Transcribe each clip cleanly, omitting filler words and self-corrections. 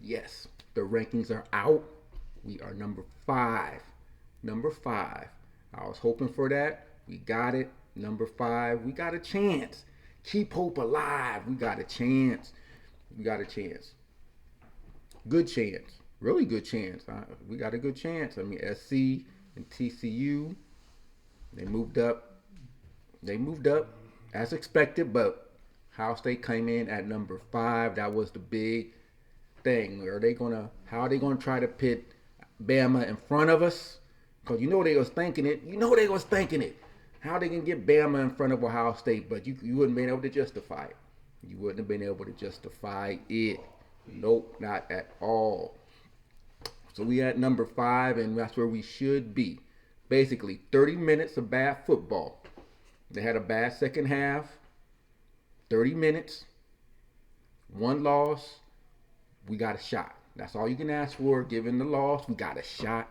Yes, the rankings are out. We are number five. Number five. I was hoping for that. We got it. Number five. We got a chance. Keep hope alive. We got a chance. We got a chance. Good chance. Really good chance. We got a good chance. I mean, SC and TCU, they moved up. They moved up as expected, but Ohio State came in at number five. That was the big thing. Are they gonna? How are they gonna try to pit Bama in front of us? Because you know they was thinking it. You know they was thinking it. How they can get Bama in front of Ohio State? But you wouldn't been able to justify it. You wouldn't have been able to justify it. Nope, not at all. So we at number five, and that's where we should be. Basically, 30 minutes of bad football. They had a bad second half. 30 minutes, one loss, we got a shot. That's all you can ask for. Given the loss, we got a shot.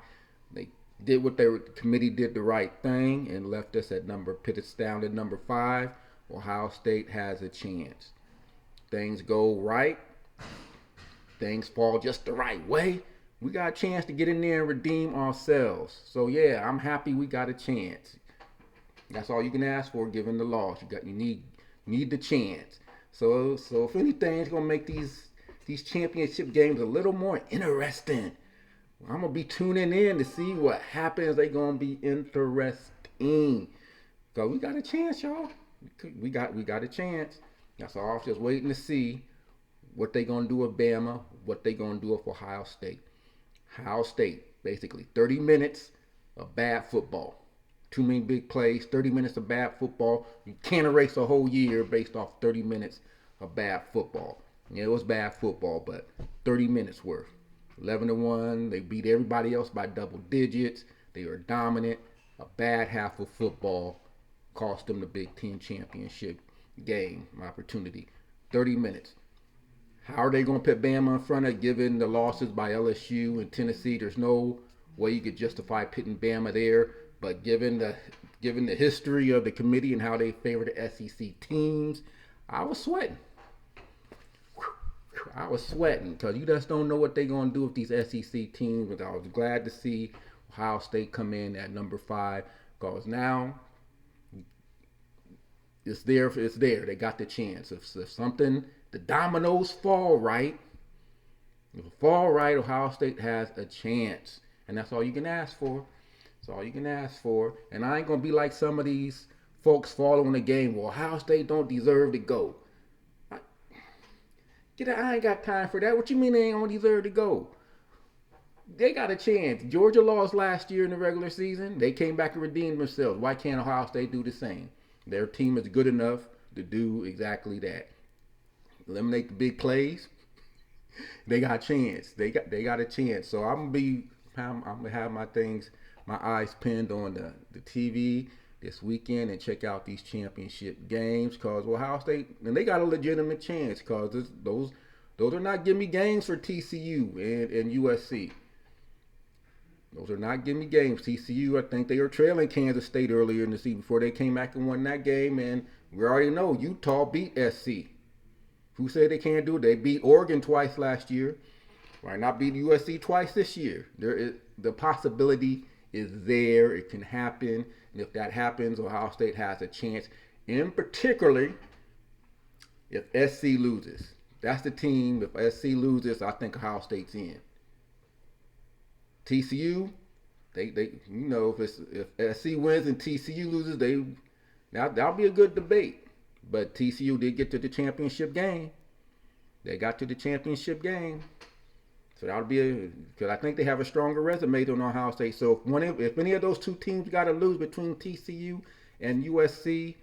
They did what their committee did the right thing and left us at pitted us down at number five. Ohio State has a chance. Things go right, things fall just the right way. We got a chance to get in there and redeem ourselves. So yeah, I'm happy we got a chance. That's all you can ask for given the loss. You need the chance. So if anything, it's gonna make these championship games a little more interesting. I'm gonna be tuning in to see what happens. They gonna be interesting. So we got a chance, y'all. We got a chance. That's all. I'm just waiting to see what they gonna do with Bama, what they gonna do with Ohio State. Ohio State, basically 30 minutes of bad football. Too many big plays, 30 minutes of bad football. You can't erase a whole year based off 30 minutes of bad football. Yeah, it was bad football, but 30 minutes worth. 11-1. They beat everybody else by double digits. They were dominant. A bad half of football cost them the Big Ten championship game opportunity. 30 minutes. How are they going to put Bama in front of, given the losses by LSU and Tennessee? There's no way you could justify pitting Bama there. But given the history of the committee and how they favor the SEC teams, I was sweating. I was sweating because you just don't know what they're going to do with these SEC teams. But I was glad to see Ohio State come in at number five because now it's there. It's there. They got the chance. If something, the dominoes fall right. If it fall right, Ohio State has a chance, and that's all you can ask for. That's all you can ask for. And I ain't gonna be like some of these folks following the game. Well, Ohio State don't deserve to go. I ain't got time for that. What you mean they ain't gonna deserve to go? They got a chance. Georgia lost last year in the regular season. They came back and redeemed themselves. Why can't Ohio State do the same? Their team is good enough to do exactly that. Eliminate the big plays. They got a chance. They got a chance. So I'm gonna have my eyes pinned on the TV this weekend and check out these championship games because Ohio State, and they got a legitimate chance because those are not gimme games for TCU and USC. Those are not gimme games. TCU, I think they were trailing Kansas State earlier in the season before they came back and won that game, and we already know Utah beat SC. Who said they can't do it? They beat Oregon twice last year. Why not beat USC twice this year? The possibility is there. It can happen. And if that happens, Ohio State has a chance. In particular, if SC loses. That's the team. If SC loses, I think Ohio State's in. TCU, they if SC wins and TCU loses, that'll be a good debate. But TCU did get to the championship game. They got to the championship game. So that'll be because I think they have a stronger resume than Ohio State. So if any of those two teams got to lose between TCU and USC,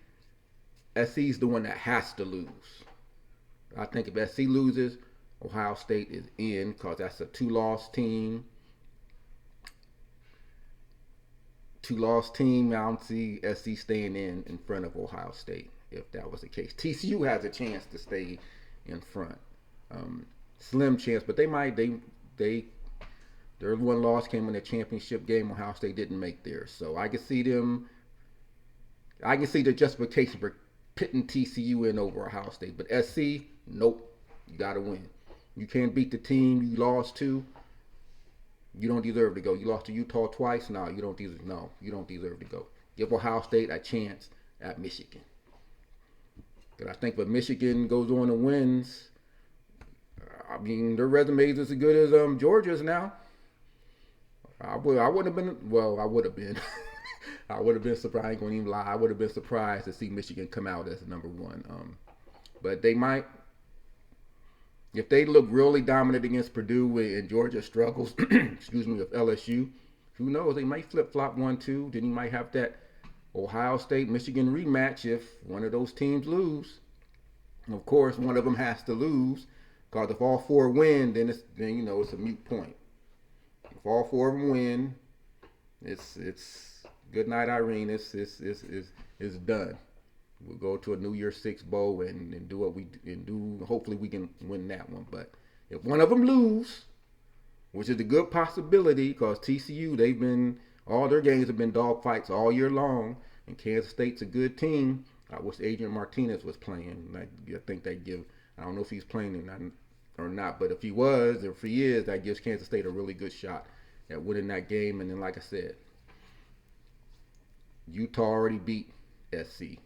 SC's the one that has to lose. I think if SC loses, Ohio State is in because that's a two-loss team. Two-loss team. I don't see SC staying in front of Ohio State if that was the case. TCU has a chance to stay in front. Slim chance, but their one loss came in the championship game. Ohio State didn't make theirs, so I can see the justification for pitting TCU in over Ohio State. But SC, nope, you gotta win. You can't beat the team you lost to. You don't deserve to go. You lost to Utah twice. No, you don't deserve. No, you don't deserve to go. Give Ohio State a chance at Michigan. Because I think if Michigan goes on and wins, I mean their resume is as good as Georgia's now. I wouldn't have been. Well, I would have been. I would have been surprised. I ain't gonna even lie. I would have been surprised to see Michigan come out as number one. But they might, if they look really dominant against Purdue and Georgia struggles, excuse me, with LSU, who knows? They might flip flop 1-2. Then you might have that Ohio State Michigan rematch if one of those teams lose. And of course, one of them has to lose, because if all four win, then it's a moot point. If all four of them win, it's good night, Irene. It's done. We'll go to a New Year's Six bowl and do what we do. Hopefully, we can win that one. But if one of them lose, which is a good possibility, because TCU, all their games have been dogfights all year long, and Kansas State's a good team. I wish Adrian Martinez was playing. I think they give. I don't know if he's playing or not, but if he was, or if he is, that gives Kansas State a really good shot at winning that game. And then, like I said, Utah already beat SC.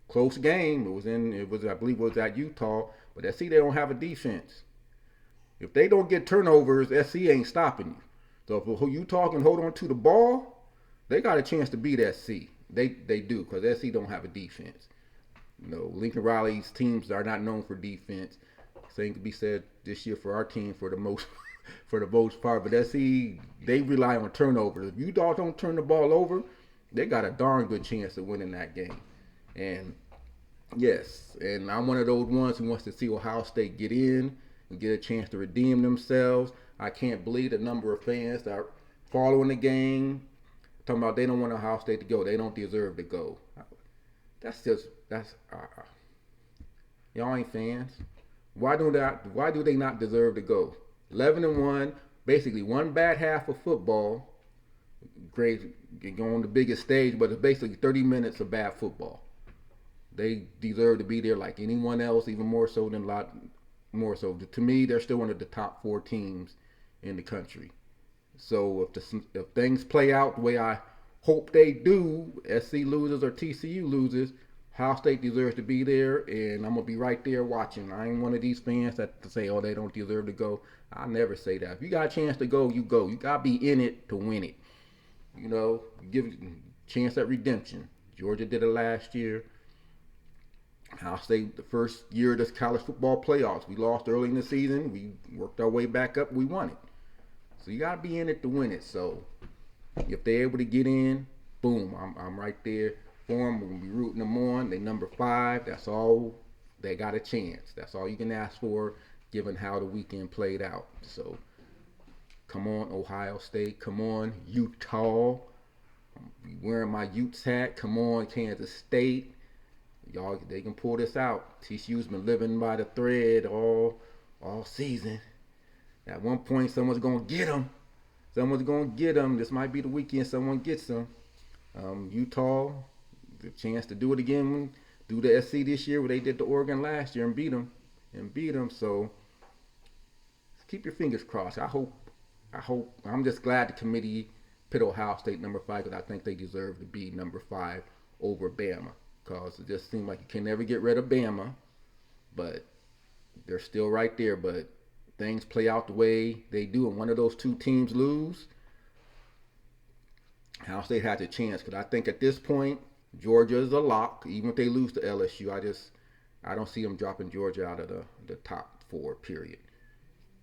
Close game. I believe it was at Utah, but SC, they don't have a defense. If they don't get turnovers, SC ain't stopping you. So if Utah can hold on to the ball, they got a chance to beat SC. They do, because SC don't have a defense. Lincoln Riley's teams are not known for defense. Same could be said this year for our team for the most part. But SC, they rely on turnovers. If Utah don't turn the ball over, they got a darn good chance of winning that game. And yes, and I'm one of those ones who wants to see Ohio State get in and get a chance to redeem themselves. I can't believe the number of fans that are following the game, talking about they don't want Ohio State to go. They don't deserve to go. Y'all ain't fans. Why do they not deserve to go? 11-1, basically one bad half of football. Great, go on the biggest stage, but it's basically 30 minutes of bad football. They deserve to be there like anyone else, even more so than a lot more so. To me, they're still one of the top 4 teams in the country. So if things play out the way I hope they do, SC loses or TCU loses, Ohio State deserves to be there, and I'm going to be right there watching. I ain't one of these fans that say, oh, they don't deserve to go. I never say that. If you got a chance to go, you go. You got to be in it to win it. Give it a chance at redemption. Georgia did it last year. Ohio State, the first year of this college football playoffs, we lost early in the season. We worked our way back up. We won it. So you got to be in it to win it. So if they're able to get in, boom, I'm right there for them. We're going to be rooting them on. They number 5. That's all. They got a chance. That's all you can ask for, given how the weekend played out. So come on, Ohio State. Come on, Utah. I'm wearing my Utes hat. Come on, Kansas State. Y'all, they can pull this out. TCU's been living by the thread all season. At one point, someone's going to get them. Someone's going to get them. This might be the weekend someone gets them. Utah, the chance to do it again, do the SC this year where they did to Oregon last year and beat them. So keep your fingers crossed. I hope. I'm just glad the committee put Ohio State number 5, because I think they deserve to be number 5 over Bama. Because it just seems like you can never get rid of Bama, but they're still right there. But things play out the way they do, and one of those 2 teams lose, Ohio State has a chance. Because I think at this point, Georgia is a lock. Even if they lose to LSU, I don't see them dropping Georgia out of the top 4, period.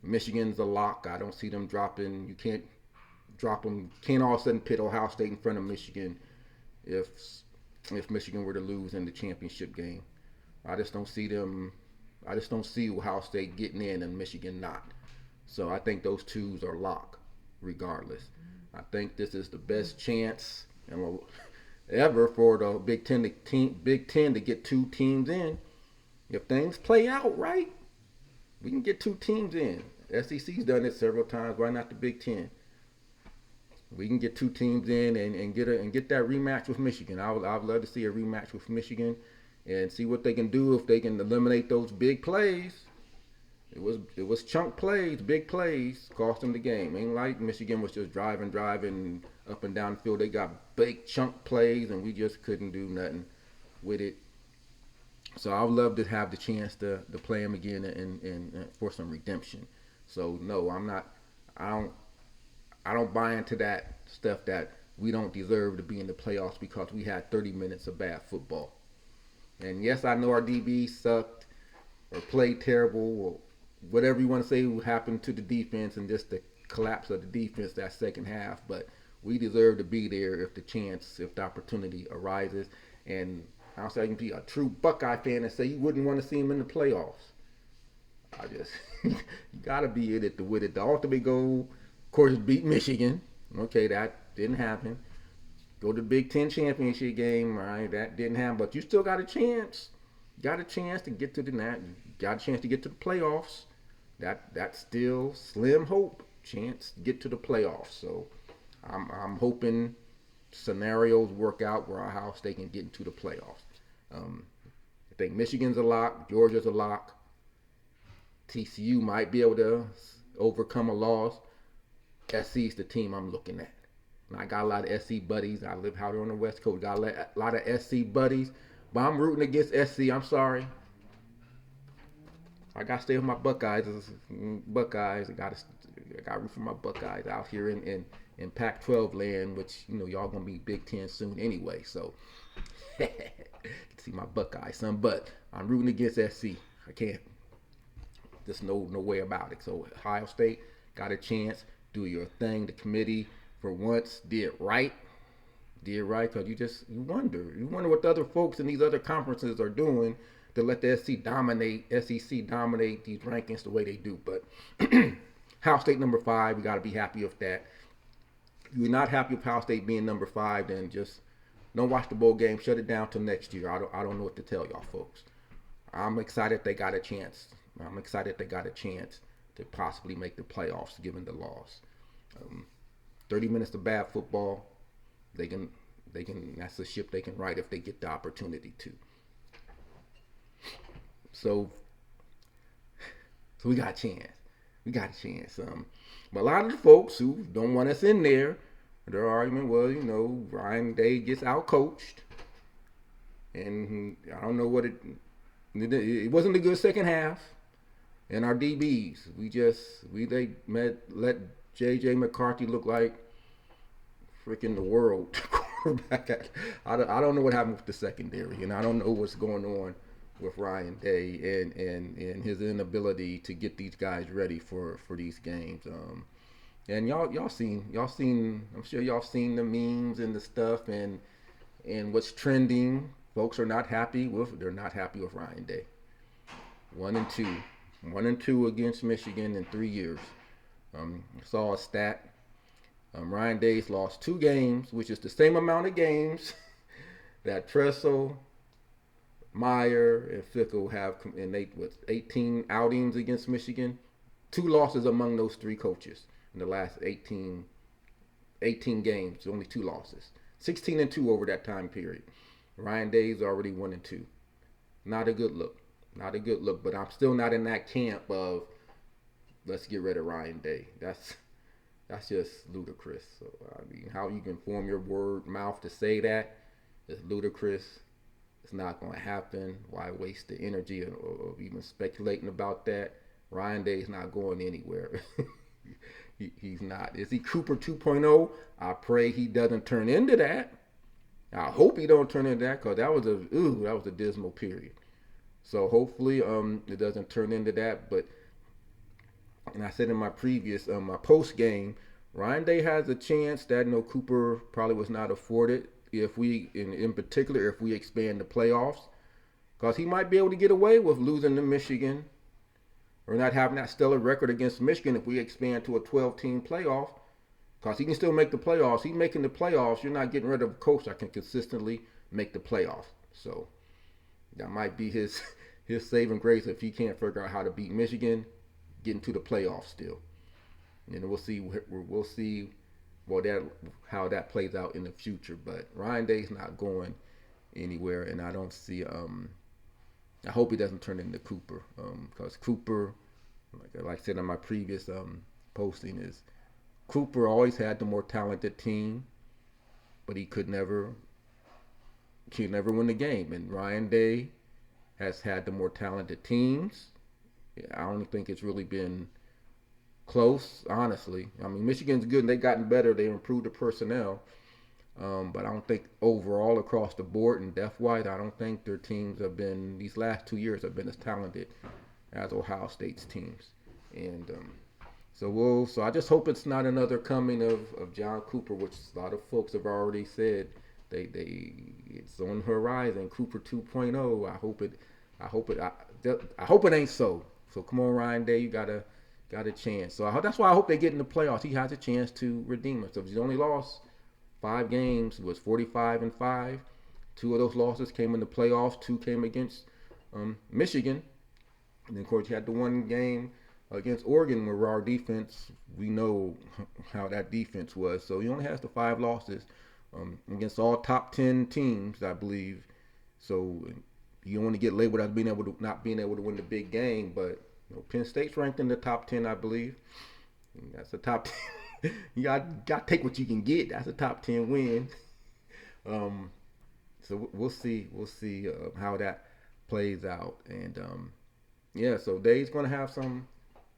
Michigan's a lock. I don't see them dropping. You can't drop them. Can't all of a sudden pit Ohio State in front of Michigan if Michigan were to lose in the championship game. I just don't see Ohio State getting in and Michigan not. So I think those 2s are locked regardless. I think this is the best chance ever for the Big Ten to get 2 teams in. If things play out right, we can get 2 teams in. SEC's done it several times. Why not the Big Ten? We can get 2 teams in and get that rematch with Michigan. I'd love to see a rematch with Michigan and see what they can do if they can eliminate those big plays. It was chunk plays, big plays, cost them the game. Ain't like Michigan was just driving up and down the field. They got big chunk plays, and we just couldn't do nothing with it. So I would love to have the chance to play him again and for some redemption. So no, I'm not. I don't. I don't buy into that stuff that we don't deserve to be in the playoffs because we had 30 minutes of bad football. And yes, I know our DB sucked or played terrible or whatever you want to say happened to the defense and just the collapse of the defense that second half. But we deserve to be there if the opportunity arises. And I'll say I can be a true Buckeye fan and say you wouldn't want to see him in the playoffs. I just you gotta be in it to win it. The ultimate goal, of course, is beat Michigan. Okay, that didn't happen. Go to the Big Ten championship game, right? That didn't happen, but you still got a chance. Got a chance to get to the net. Got a chance to get to the playoffs. That's still slim hope. Chance to get to the playoffs. So I'm hoping scenarios work out where Ohio State can get into the playoffs. I think Michigan's a lock. Georgia's a lock. TCU might be able to overcome a loss. SC's the team I'm looking at. And I got a lot of SC buddies. I live out here on the West Coast. Got a lot of SC buddies. But I'm rooting against SC. I'm sorry. I got to stay with my Buckeyes. Buckeyes. I got to root for my Buckeyes out here in Pac-12 land, which, y'all going to be Big Ten soon anyway. So, see my Buckeyes, son. But I'm rooting against SC. I can't. There's no way about it. So, Ohio State got a chance. Do your thing. The committee, for once, did right. Because you wonder what the other folks in these other conferences are doing to let the SEC dominate these rankings the way they do. But Ohio State number 5, we got to be happy with that. If you're not happy with Ohio State being number 5, then just don't watch the bowl game. Shut it down till next year. I don't know what to tell y'all folks. I'm excited they got a chance. To possibly make the playoffs given the loss. 30 minutes of bad football. They can. That's a ship they can ride if they get the opportunity to. So we got a chance. But a lot of the folks who don't want us in there, their argument was, Ryan Day gets outcoached, and I don't know what it wasn't a good second half. And our DBs, they let J.J. McCarthy look like freaking the world quarterback. I don't know what happened with the secondary, and I don't know what's going on with Ryan Day and his inability to get these guys ready for these games. And y'all seen. I'm sure y'all seen the memes and the stuff and what's trending. Folks are not happy with. They're not happy with Ryan Day. 1-2 against Michigan in 3 years. I saw a stat. Ryan Day's lost 2 games, which is the same amount of games that Tressel, Meyer, and Fickle have, and they with 18 outings against Michigan. 2 losses among those 3 coaches in the last 18 games. Only 2 losses. 16-2 over that time period. Ryan Day's already 1-2. Not a good look. But I'm still not in that camp of let's get rid of Ryan Day. That's just ludicrous. So I mean, how you can form your mouth to say that is ludicrous. It's not going to happen. Why waste the energy of even speculating about that? Ryan Day's not going anywhere. He's not. Is he Cooper 2.0? I pray he doesn't turn into that. I hope he don't turn into that because that was a dismal period. So hopefully it doesn't turn into that. But and I said in my previous my post game, Ryan Day has a chance that Cooper probably was not afforded if we in particular if we expand the playoffs, because he might be able to get away with losing to Michigan or not having that stellar record against Michigan if we expand to a 12-team playoff, because he can still make the playoffs. He's making the playoffs. You're not getting rid of a coach that can consistently make the playoffs. So that might be his saving grace if he can't figure out how to beat Michigan, get into the playoffs still. And we'll see how that plays out in the future. But Ryan Day's not going anywhere, and I don't see. I hope he doesn't turn into Cooper, because Cooper Like I said in my previous posting, is Cooper always had the more talented team, but he could never win the game. And Ryan Day has had the more talented teams. I don't think it's really been close, honestly. I mean, Michigan's good and they've gotten better. They improved the personnel. But I don't think overall across the board and depth wise, I don't think their teams have been, these last 2 years, have been as talented as Ohio State's teams. And so I just hope it's not another coming of John Cooper, which a lot of folks have already said they it's on the horizon. Cooper 2.0. I hope it ain't so. So come on, Ryan Day, you got a chance. So that's why I hope they get in the playoffs. He has a chance to redeem himself. He's only lost 5 games, was 45-5. 2 of those losses came in the playoffs. 2 came against Michigan, and then of course you had the one game against Oregon where our defense, we know how that defense was. So he only has the 5 losses against all top 10 teams, I believe. So you only get labeled as not being able to win the big game, but Penn State's ranked in the top 10, I believe. And that's a top 10. You got to take what you can get. That's a top 10 win. So we'll see. We'll see how that plays out. And yeah, so Dave's gonna have some.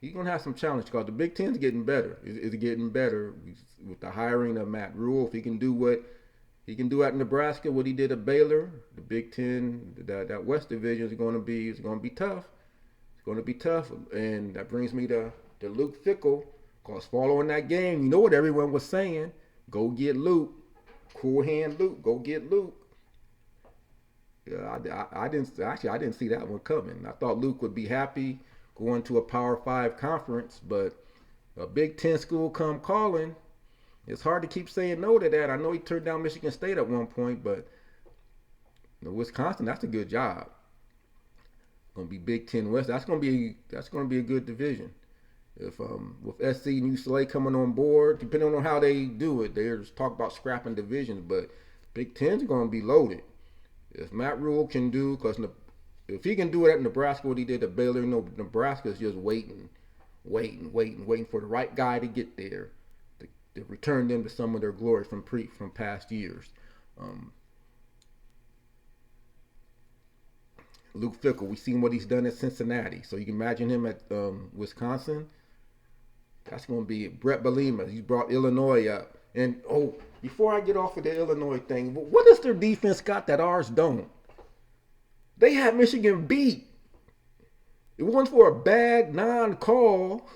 He's gonna have some challenge because the Big Ten's getting better. It's getting better with the hiring of Matt Rule. If he can do what he can do at Nebraska, what he did at Baylor, the Big Ten, that West Division is going to be tough. It's going to be tough, and that brings me to Luke Fickell. Cause following that game, you know what everyone was saying: go get Luke, cool hand Luke, go get Luke. Yeah, I didn't see that one coming. I thought Luke would be happy going to a Power 5 conference, but a Big Ten school come calling. It's hard to keep saying no to that. I know he turned down Michigan State at one point, but Wisconsin, that's a good job. Gonna be Big Ten West. That's gonna be a good division. If with SC and UCLA coming on board, depending on how they do it, they just talk about scrapping divisions, but Big Ten's gonna be loaded. If Matt Rule can do, because if he can do it at Nebraska, what he did at Baylor, Nebraska's just waiting for the right guy to get there to return them to some of their glory from past years. Luke Fickell, we've seen what he's done at Cincinnati, so you can imagine him at Wisconsin. That's going to be Brett Bielema. He's brought Illinois up. And, before I get off of the Illinois thing, what does their defense got that ours don't? They had Michigan beat. It wasn't for a bad non-call.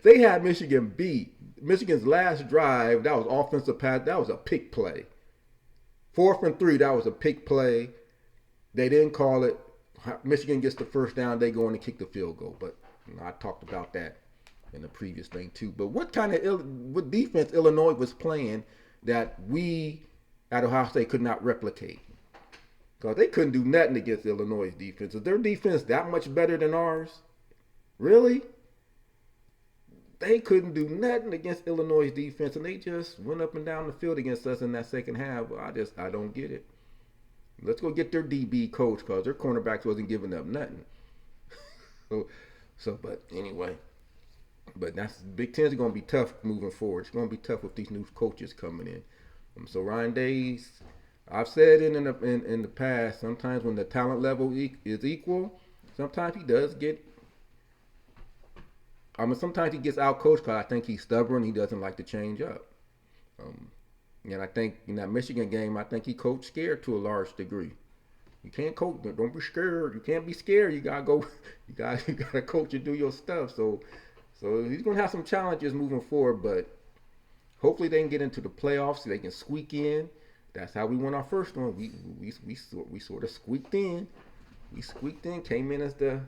They had Michigan beat. Michigan's last drive, that was offensive pass. That was a pick play. 4th and 3, that was a pick play. They didn't call it. Michigan gets the first down. They go in and kick the field goal. But I talked about that in the previous thing too. But what defense Illinois was playing that we at Ohio State could not replicate? Because they couldn't do nothing against Illinois' defense. Is their defense that much better than ours? Really? They couldn't do nothing against Illinois' defense, and they just went up and down the field against us in that second half. I don't get it. Let's go get their DB coach because their cornerbacks wasn't giving up nothing. But anyway. But Big Ten's going to be tough moving forward. It's going to be tough with these new coaches coming in. So Ryan Day's, I've said in the past, sometimes when the talent level is equal, sometimes he does get. Sometimes he gets out coached because I think he's stubborn. He doesn't like to change up. And I think in that Michigan game, I think he coached scared to a large degree. You can't coach. Don't be scared. You can't be scared. You gotta go. You gotta coach and do your stuff. So he's gonna have some challenges moving forward, but hopefully they can get into the playoffs so they can squeak in. That's how we won our first one. We sort of squeaked in. We squeaked in, came in as the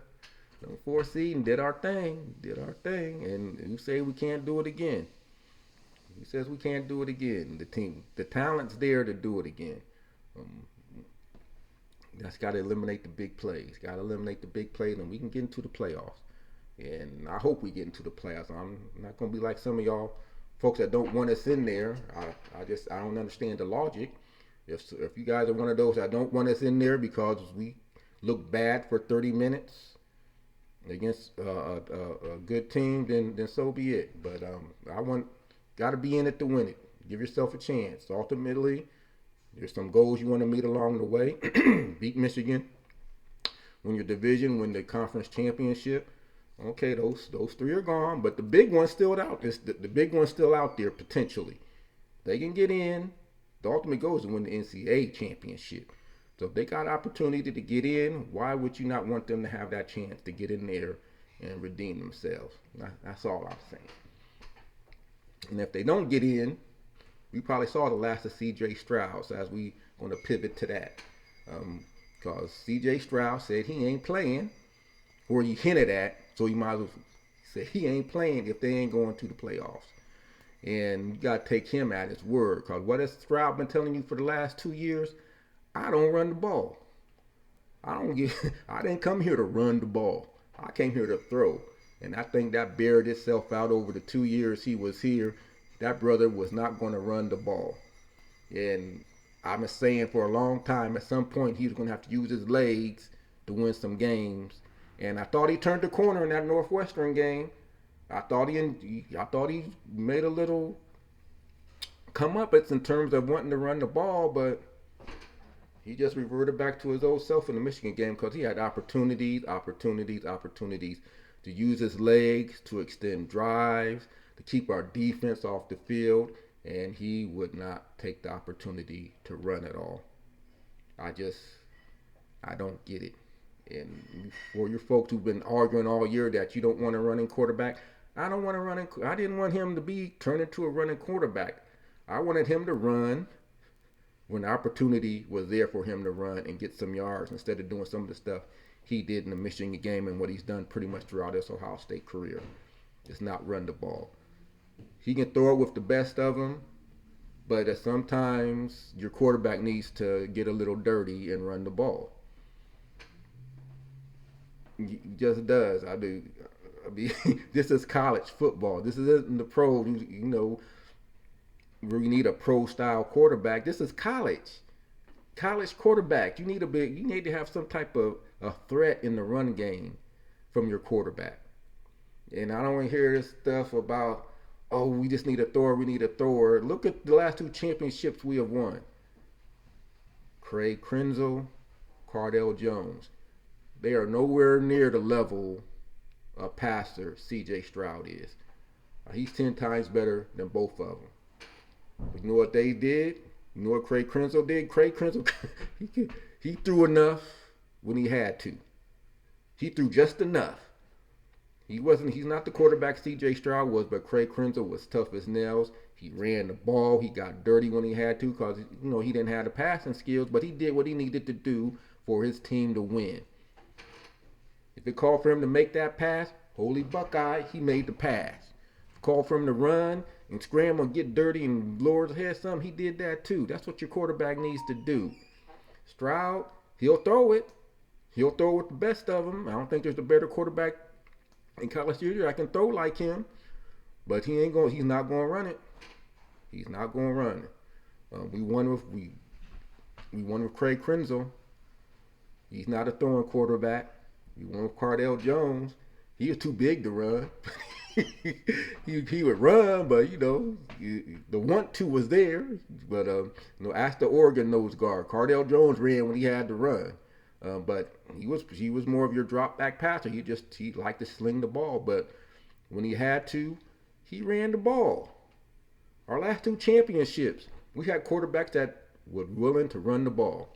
4 seed and did our thing. And who say we can't do it again? Who says we can't do it again? The talent's there to do it again. That's got to eliminate the big plays. And we can get into the playoffs. And I hope we get into the playoffs. I'm not going to be like some of y'all folks that don't want us in there. I don't understand the logic. If you guys are one of those that don't want us in there because we look bad for 30 minutes, against a good team, then so be it. But I want got to be in it to win it. Give yourself a chance. Ultimately, there's some goals you want to meet along the way. Beat Michigan, win your division, win the conference championship. Okay, those three are gone, but the big one's still out. The big one's still out there potentially. They can get in. The ultimate goal is to win the NCAA championship. So if they got opportunity to get in, why would you not want them to have that chance to get in there and redeem themselves? That's all I'm saying. And if they don't get in, we probably saw the last of C.J. Strauss as we going to pivot to that. Because C.J. Strauss said he ain't playing, or he hinted at, so he might as well say he ain't playing if they ain't going to the playoffs. And you got to take him at his word. Because what has Stroud been telling you for the last 2 years? I don't run the ball. I didn't come here to run the ball. I came here to throw. And I think that bared itself out over the 2 years he was here. That brother was not going to run the ball. And I've been saying for a long time, at some point he was going to have to use his legs to win some games. And I thought he turned the corner in that Northwestern game. I thought he made a little comeuppance in terms of wanting to run the ball, but he just reverted back to his old self in the Michigan game because he had opportunities to use his legs, to extend drives, to keep our defense off the field, and he would not take the opportunity to run at all. I don't get it. And for your folks who've been arguing all year that you don't want a running quarterback, I don't want to run. I didn't want him to be turned into a running quarterback. I wanted him to run when the opportunity was there for him to run and get some yards instead of doing some of the stuff he did in the Michigan game and what he's done pretty much throughout his Ohio State career. Just not run the ball. He can throw it with the best of them, but sometimes your quarterback needs to get a little dirty and run the ball. He just does. I mean, this is college football. This isn't the pro. You know, where you need a pro style quarterback. This is college. College quarterback. You need to have some type of a threat in the run game from your quarterback. And I don't want to hear this stuff about, oh, we just need a thrower. We need a thrower. Look at the last 2 championships we have won. Craig Krenzel, Cardell Jones. They are nowhere near the level of passer C.J. Stroud is. He's 10 times better than both of them. But you know what they did? You know what Craig Krenzel did? Craig Krenzel, he threw enough when he had to. He threw just enough. He's not the quarterback C.J. Stroud was, but Craig Krenzel was tough as nails. He ran the ball. He got dirty when he had to because, he didn't have the passing skills, but he did what he needed to do for his team to win. If it called for him to make that pass, holy Buckeye, he made the pass. If it called for him to run and scramble and get dirty and lower his head some, he did that too. That's what your quarterback needs to do. Stroud, he'll throw it. He'll throw with the best of them. I don't think there's a better quarterback in college history that can throw like him. But he's not going to run it. He's not going to run it. We won with Craig Krenzel. He's not a throwing quarterback. We won with Cardell Jones. He was too big to run. he would run, but the want to was there. But ask the Oregon nose guard. Cardell Jones ran when he had to run, but he was more of your drop back passer. He liked to sling the ball, but when he had to, he ran the ball. Our last 2 championships, we had quarterbacks that were willing to run the ball.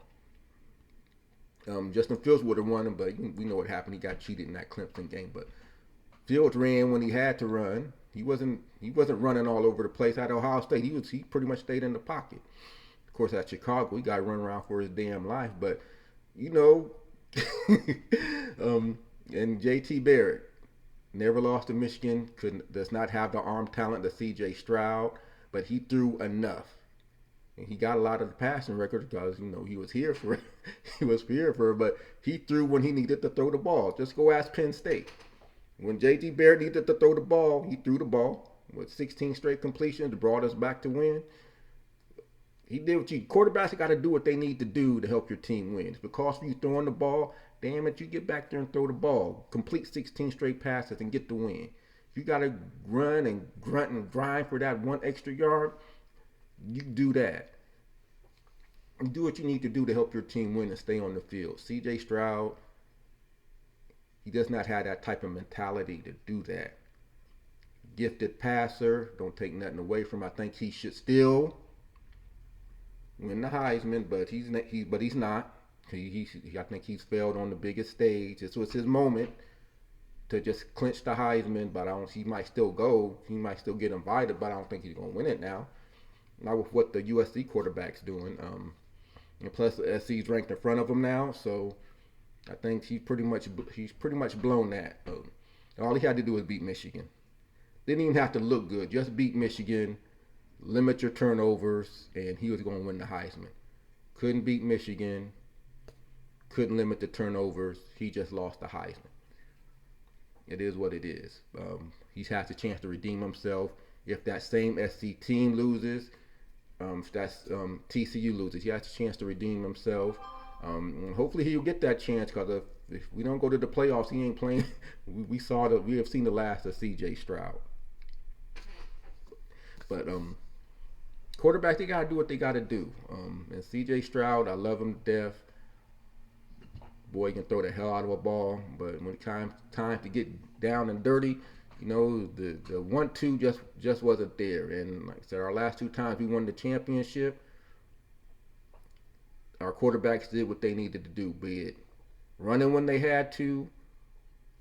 Justin Fields would have won him, but we know what happened. He got cheated in that Clemson game. But Fields ran when he had to run. He wasn't running all over the place. At Ohio State, he pretty much stayed in the pocket. Of course, at Chicago, he got to run around for his damn life. But and J.T. Barrett never lost to Michigan. Does not have the arm talent of C.J. Stroud, but he threw enough. And he got a lot of the passing records because he was here for it. But he threw when he needed to throw the ball. Just go ask Penn State. When J.T. Barrett needed to throw the ball, he threw the ball with 16 straight completions, brought us back to win. He did what quarterbacks got to do what they need to do to help your team win. If it costs you throwing the ball, damn it, you get back there and throw the ball. Complete 16 straight passes and get the win. If you got to run and grunt and grind for that one extra yard, you do that. You do what you need to do to help your team win and stay on the field. CJ Stroud, he does not have that type of mentality to do that. Gifted passer, don't take nothing away from him. I think he should still win the Heisman, but he's not. I think he's failed on the biggest stage. This was his moment to just clinch the Heisman, but he might still go. He might still get invited, but I don't think he's gonna win it now. Not with what the USC quarterback's doing. And plus the SC's ranked in front of him now, so I think he's pretty much blown that. All he had to do was beat Michigan. Didn't even have to look good. Just beat Michigan, limit your turnovers, and he was going to win the Heisman. Couldn't beat Michigan, couldn't limit the turnovers. He just lost the Heisman. It is what it is. He has a chance to redeem himself. If that same SC team loses, if that's TCU loses, he has a chance to redeem himself. Hopefully he'll get that chance, because if we don't go to the playoffs, he ain't playing. We have seen the last of CJ Stroud. But quarterback, they gotta do what they gotta do. And CJ Stroud, I love him to death. Boy, he can throw the hell out of a ball, but when it time to get down and dirty, the 1-2 just wasn't there. And like I said, our last 2 times we won the championship, our quarterbacks did what they needed to do, be it running when they had to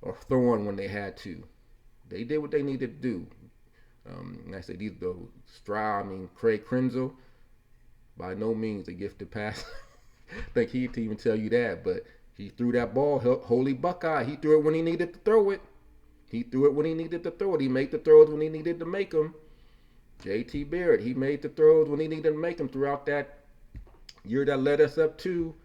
or throwing when they had to. They did what they needed to do. And I said, Craig Krenzel, by no means a gifted passer. I think he'd even tell you that, but he threw that ball, holy Buckeye. He threw it when he needed to throw it. He made the throws when he needed to make them. JT Barrett, he made the throws when he needed to make them throughout that year that led us up to.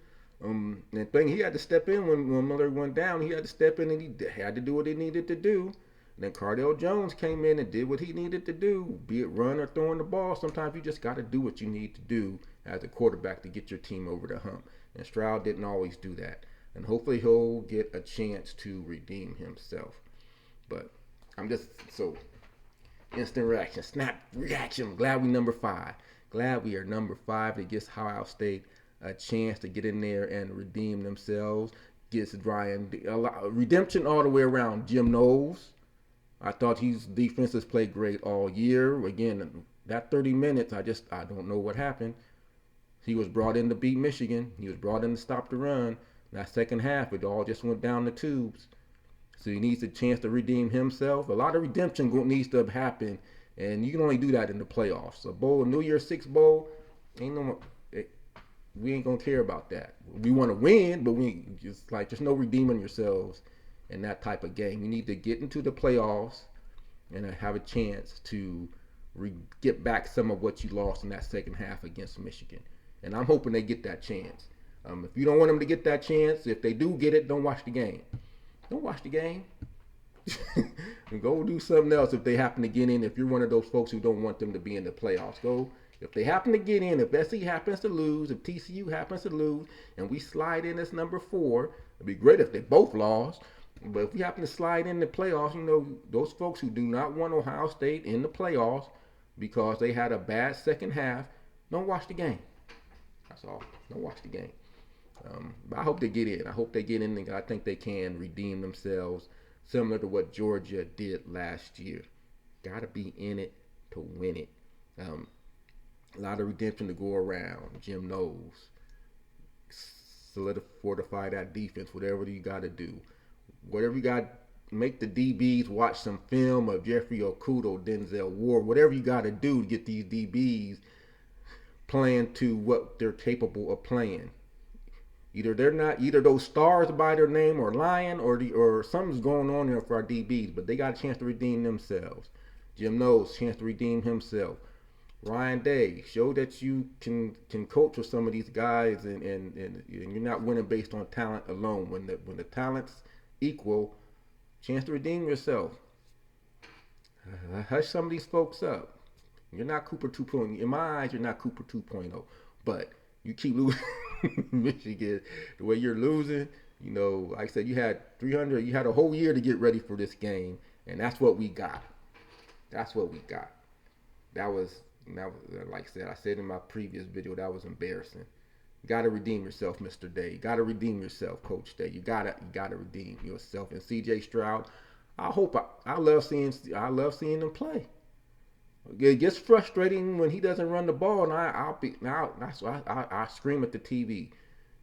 And he had to step in when Miller went down. He had to step in and he had to do what he needed to do. And then Cardale Jones came in and did what he needed to do, be it run or throwing the ball. Sometimes you just got to do what you need to do as a quarterback to get your team over the hump. And Stroud didn't always do that. And hopefully he'll get a chance to redeem himself. But I'm just so instant reaction, snap reaction. Glad we number 5. Glad we are number 5. It gives Ohio State a chance to get in there and redeem themselves. Gets Ryan redemption all the way around. Jim Knowles, I thought his defense has played great all year. Again, that 30 minutes, I don't know what happened. He was brought in to beat Michigan. He was brought in to stop the run. That second half, it all just went down the tubes. So he needs a chance to redeem himself. A lot of redemption needs to happen, and you can only do that in the playoffs. A bowl, a New Year's Six bowl, we ain't gonna care about that. We want to win, but there's no redeeming yourselves in that type of game. You need to get into the playoffs and have a chance to get back some of what you lost in that second half against Michigan. And I'm hoping they get that chance. If you don't want them to get that chance, if they do get it, don't watch the game. Don't watch the game. Go do something else if they happen to get in. If you're one of those folks who don't want them to be in the playoffs, go. If they happen to get in, if SC happens to lose, if TCU happens to lose, and we slide in as number 4, it'd be great if they both lost. But if we happen to slide in the playoffs, those folks who do not want Ohio State in the playoffs because they had a bad second half, don't watch the game. That's all. Don't watch the game. But I hope they get in. I hope they get in, and I think they can redeem themselves, similar to what Georgia did last year. Got to be in it to win it. A lot of redemption to go around. Jim knows. Fortify that defense, whatever you got to do. Whatever you got, make the DBs watch some film of Jeffrey Okudah, Denzel Ward, whatever you got to do to get these DBs playing to what they're capable of playing. Either those stars by their name or lying, or something's going on there for our DBs, but they got a chance to redeem themselves. Jim knows, chance to redeem himself. Ryan Day, show that you can coach with some of these guys, and you're not winning based on talent alone. When the talent's equal, chance to redeem yourself. Hush some of these folks up. You're not Cooper 2.0. In my eyes, you're not Cooper 2.0. But you keep losing Michigan the way you're losing. You know, like I said, you had 300. You had a whole year to get ready for this game, and that's what we got. That's what we got. That was like I said in my previous video, that was embarrassing. You gotta redeem yourself, Mr. Day. You gotta redeem yourself, Coach Day. You gotta redeem yourself. And C.J. Stroud, I love seeing them play. It gets frustrating when he doesn't run the ball, and I'll be now. That's why I scream at the TV.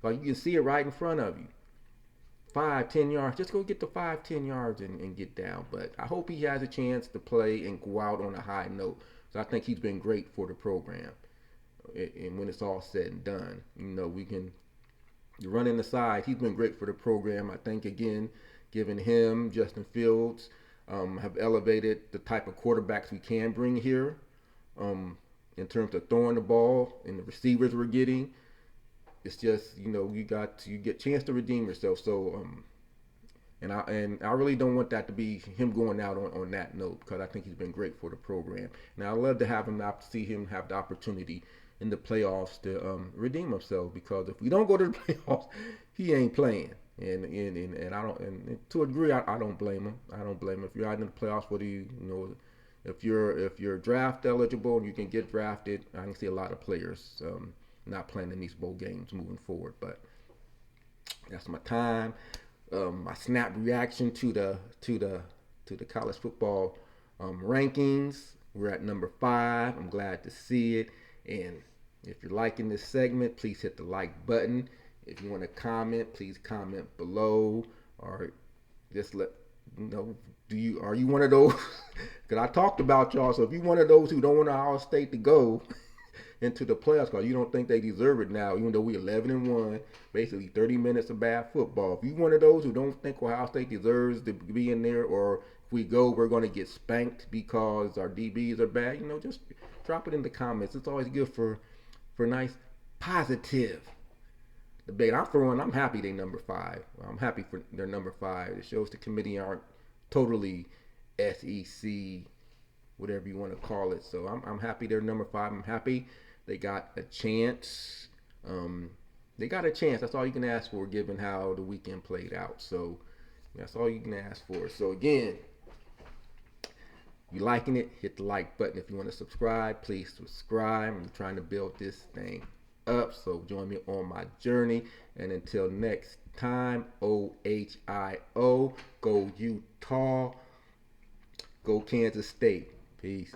Like you can see it right in front of you. 5, 10 yards. Just go get the 5, 10 yards and get down. But I hope he has a chance to play and go out on a high note. So I think he's been great for the program. And when it's all said and done, we can you run in the side. He's been great for the program. I think again, given him, Justin Fields, have elevated the type of quarterbacks we can bring here. In terms of throwing the ball and the receivers we're getting, it's just you get chance to redeem yourself. So and I really don't want that to be him going out on that note because I think he's been great for the program. Now I love to have him see him have the opportunity in the playoffs to redeem himself because if we don't go to the playoffs, he ain't playing. And I don't and to a degree I don't blame him. I don't blame him. If you're out in the playoffs, what do if you're draft eligible and you can get drafted, I can see a lot of players not playing in these bowl games moving forward. But that's my time. My snap reaction to the college football rankings. We're at number 5. I'm glad to see it. And if you're liking this segment, please hit the like button. If you want to comment, please comment below, or just let are you one of those? Because I talked about y'all. So if you're one of those who don't want Ohio State to go into the playoffs because you don't think they deserve it now, even though we 11-1, basically 30 minutes of bad football. If you're one of those who don't think Ohio State deserves to be in there, or if we go, we're going to get spanked because our DBs are bad, just drop it in the comments. It's always good for nice positive debate. I'm happy they number 5. I'm happy for their number 5. It shows the committee aren't totally SEC, whatever you want to call it. So I'm happy they're number 5. I'm happy they got a chance. They got a chance. That's all you can ask for, given how the weekend played out. So that's all you can ask for. So again, if you're liking it, hit the like button. If you want to subscribe, please subscribe. I'm trying to build this thing up. So join me on my journey. And until next time, OHIO. Go Utah. Go Kansas State. Peace.